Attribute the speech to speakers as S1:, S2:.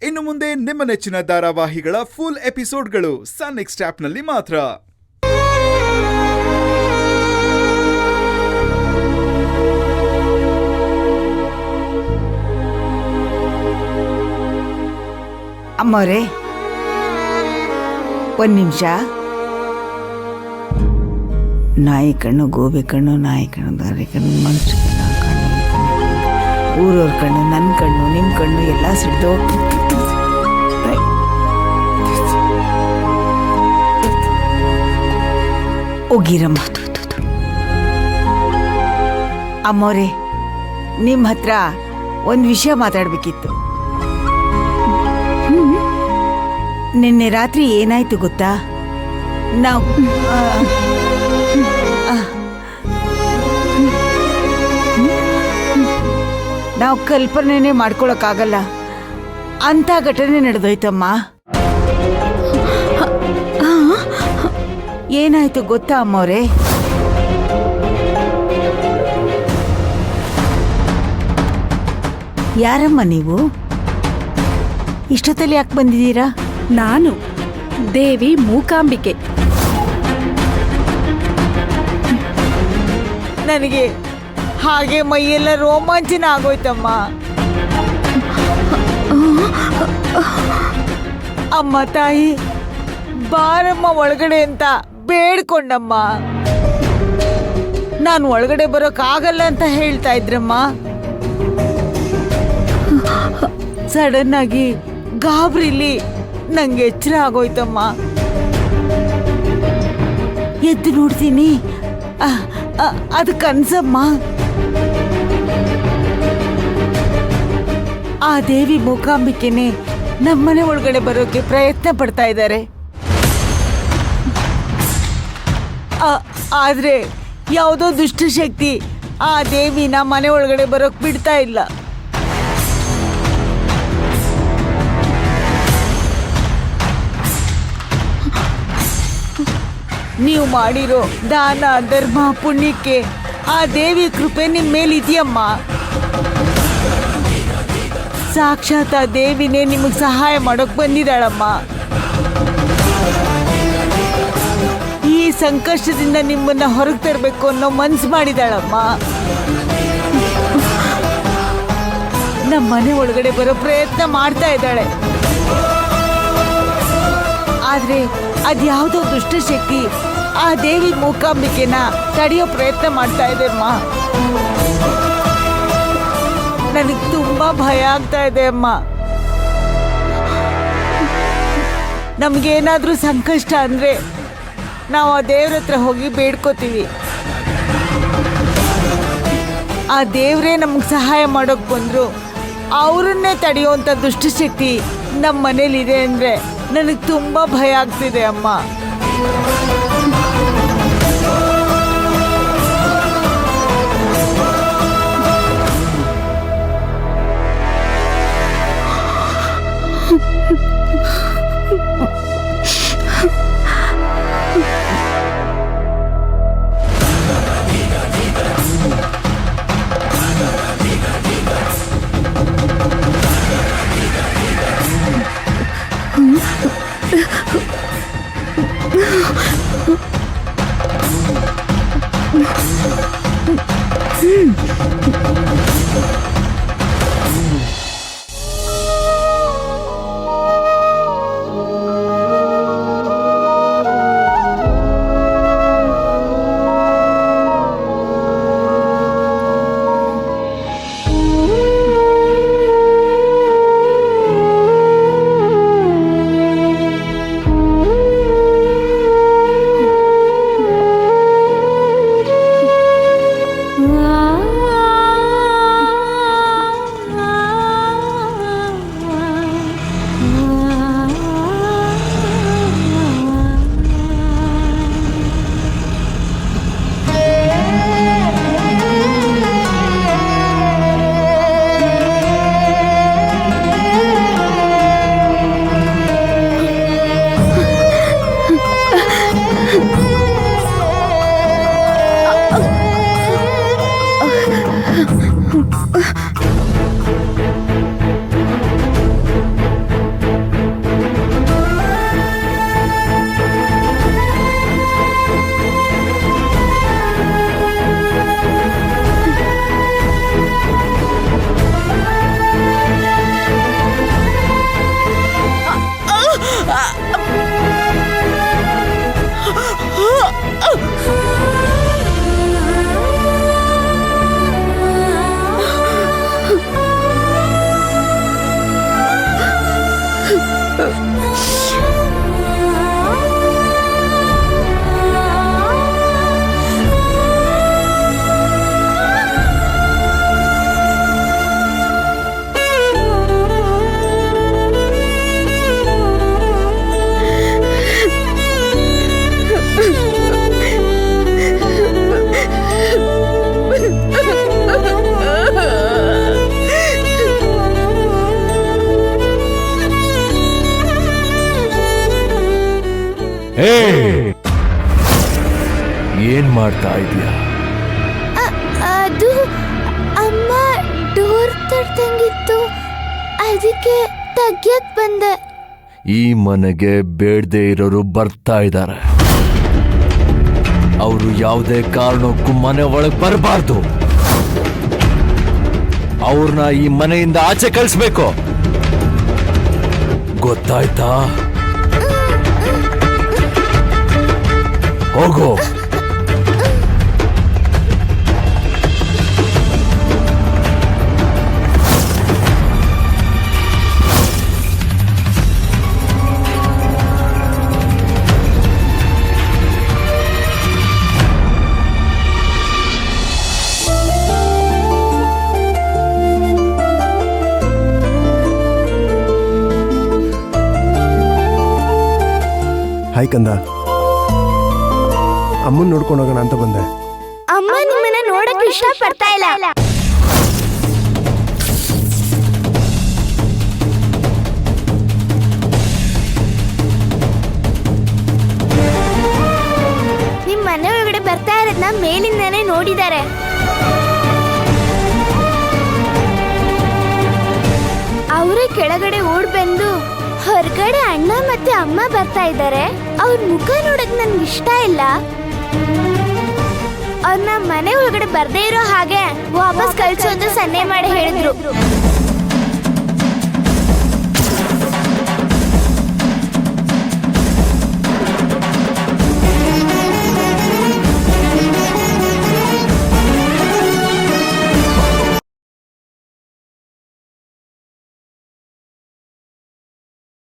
S1: ಇನ್ನು ಮುಂದೆ ನಿಮ್ಮ ನೆಚ್ಚಿನ ಧಾರಾವಾಹಿಗಳ ಫುಲ್ ಎಪಿಸೋಡ್ಗಳು ಸನ್ ನೆಕ್ಸ್ಟ್ ಆಪ್ನಲ್ಲಿ ಮಾತ್ರ.
S2: ಅಮ್ಮೋರೆ, ಒಂದು ನಿಮಿಷ. ನಾಯಿ ಕಣ್ಣು, ಗೋಬಿ ಕಣ್ಣು, ನಾಯಿ ಕಣ್ಣು, ದಾರಿ ಕಣ್ಣು, ಮನುಷ್ಯ ಕಣ್ಣು, ಊರವ್ರ ಕಣ್ಣು, ನನ್ನ ಕಣ್ಣು, ನಿಮ್ಮ ಕಣ್ಣು ಎಲ್ಲ ಸಿಡ್ದು ಹೋಗಿರಮ್ಮ. ಅಮ್ಮೋರೆ, ನಿಮ್ಮ ಹತ್ರ ಒಂದು ವಿಷಯ ಮಾತಾಡಬೇಕಿತ್ತು. ನಿನ್ನೆ ರಾತ್ರಿ ಏನಾಯ್ತು ಗೊತ್ತಾ? ನಾವು ಕಲ್ಪನೆನೇ ಮಾಡ್ಕೊಳಕ್ಕಾಗಲ್ಲ ಅಂತ ಘಟನೆ ನಡೆದೋಯ್ತಮ್ಮ. ಏನಾಯ್ತು ಗೊತ್ತಾ ಅಮ್ಮವ್ರೆ? ಯಾರಮ್ಮ ನೀವು? ಇಷ್ಟೊತ್ತಲ್ಲಿ ಯಾಕೆ ಬಂದಿದ್ದೀರಾ?
S3: ನಾನು ದೇವಿ ಮೂಕಾಂಬಿಕೆ.
S2: ನನಗೆ ಹಾಗೆ ಮೈಯೆಲ್ಲ ರೋಮಾಂಚನ ಆಗೋಯ್ತಮ್ಮ. ಅಮ್ಮ ತಾಯಿ ಬಾರಮ್ಮ ಒಳಗಡೆ ಅಂತ ಬೇಡ್ಕೊಂಡಮ್ಮ. ನಾನು ಒಳಗಡೆ ಬರೋಕ್ಕಾಗಲ್ಲ ಅಂತ ಹೇಳ್ತಾ ಇದ್ರಮ್ಮ. ಸಡನ್ ಆಗಿ ಗಾಬರಿಲಿ ನಂಗೆ ಎಚ್ಚರ ಆಗೋಯ್ತಮ್ಮ. ಎದ್ದು ನೋಡ್ತೀನಿ, ಅದು ಕನ್ಸಮ್ಮ. ಆ ದೇವಿ ಮೂಕಾಂಬಿಕೆನೆ ನಮ್ಮನೆ ಒಳಗಡೆ ಬರೋಕೆ ಪ್ರಯತ್ನ ಪಡ್ತಾ ಇದ್ದಾರೆ. ಆದ್ರೆ ಯಾವುದೋ ದುಷ್ಟಶಕ್ತಿ ಆ ದೇವಿನ ಮನೆ ಒಳಗಡೆ ಬರೋಕ್ ಬಿಡ್ತಾ ಇಲ್ಲ. ನೀವು ಮಾಡಿರೋ ದಾನ ಧರ್ಮ ಪುಣ್ಯಕ್ಕೆ ಆ ದೇವಿ ಕೃಪೆ ನಿಮ್ಮ ಮೇಲಿದೆಯಮ್ಮ. ಸಾಕ್ಷಾತ್ ಆ ದೇವಿನೇ ನಿಮಗೆ ಸಹಾಯ ಮಾಡೋಕ್ ಬಂದಿದ್ದಾಳಮ್ಮ. ಈ ಸಂಕಷ್ಟದಿಂದ ನಿಮ್ಮನ್ನ ಹೊರಗೆ ತರಬೇಕು ಅನ್ನೋ ಮನ್ಸು ಮಾಡಿದಾಳಮ್ಮ. ನಮ್ಮ ಮನೆ ಒಳಗಡೆ ಬರೋ ಪ್ರಯತ್ನ ಮಾಡ್ತಾ ಇದ್ದಾಳೆ. ಆದ್ರೆ ಅದ್ಯಾವುದೋ ದುಷ್ಟಶಕ್ತಿ ಆ ದೇವಿ ಮೂಕಾಂಬಿಕೆನ ತಡೆಯೋ ಪ್ರಯತ್ನ ಮಾಡ್ತಾ ಇದೆ ಅಮ್ಮ. ನನಗೆ ತುಂಬಾ ಭಯ ಆಗ್ತಾ ಇದೆ ಅಮ್ಮ. ನಮ್ಗೇನಾದ್ರೂ ಸಂಕಷ್ಟ ಅಂದ್ರೆ ನಾವು ಆ ದೇವ್ರ ಹತ್ರ ಹೋಗಿ ಬೇಡ್ಕೋತೀವಿ. ಆ ದೇವ್ರೇ ನಮ್ಗೆ ಸಹಾಯ ಮಾಡೋಕ್ ಬಂದ್ರು ಅವರನ್ನೇ ತಡೆಯುವಂಥ ದುಷ್ಟಶಕ್ತಿ ನಮ್ಮ ಮನೇಲಿದೆ ಅಂದ್ರೆ ನನಗೆ ತುಂಬಾ ಭಯ ಆಗ್ತಿದೆ ಅಮ್ಮ.
S4: ಏನ್ ಮಾಡ್ತಾ ಇದೀಯ?
S5: ಅದು ಅಮ್ಮ ಡೋರ್ ತಟ್ಟಂಗಿತ್ತು, ಅದಕ್ಕೆ ತೆಗ್ಯಕ್ ಬಂದೆ.
S4: ಈ ಮನೆಗೆ ಬೇಡದೆ ಇರೋರು ಬರ್ತಾ ಇದ್ದಾರೆ. ಅವರು ಯಾವುದೇ ಕಾರಣಕ್ಕೂ ಮನೆ ಒಳಗೆ ಬರಬಾರ್ದು. ಅವ್ರನ್ನ ಈ ಮನೆಯಿಂದ ಆಚೆ ಕಳಿಸ್ಬೇಕು, ಗೊತ್ತಾಯ್ತಾ? ಹೋಗೋ.
S6: ಹಾಯ್ ಕಂದ, ಅಮ್ಮನ್ ನೋಡ್ಕೊಂಡು ಹೋಗೋಣ ಅಂತ ಬಂದೆ.
S5: ಅಮ್ಮ ನಿಮ್ಮನ್ನ ನೋಡಕ್ ಇಷ್ಟ ಪಡ್ತಾ ಇಲ್ಲ. ನಿಮ್ ಮನೆ ಒಳಗಡೆ ಬರ್ತಾ ಇರೋದ್ನ ಮೇಲಿಂದಾನೇ ನೋಡಿದ್ದಾರೆ. ಅವರೇ ಕೆಳಗಡೆ ಓಡ್ ಬಂದು ಹೊರಗಡೆ ಅಣ್ಣ ಮತ್ತೆ ಅಮ್ಮ ಬರ್ತಾ ಇದ್ದಾರೆ, ಅವ್ರ ಮುಖ ನೋಡಕ್ ನನ್ಗೆ ಇಷ್ಟ ಇಲ್ಲ. ಅವ್ರನ್ನ ಮನೆ ಒಳಗಡೆ ಬರ್ದೇ ಇರೋ ಹಾಗೆ ವಾಪಸ್ ಕಳ್ಸೋದು ಸನ್ನೆ ಮಾಡಿ ಹೇಳಿದ್ರು.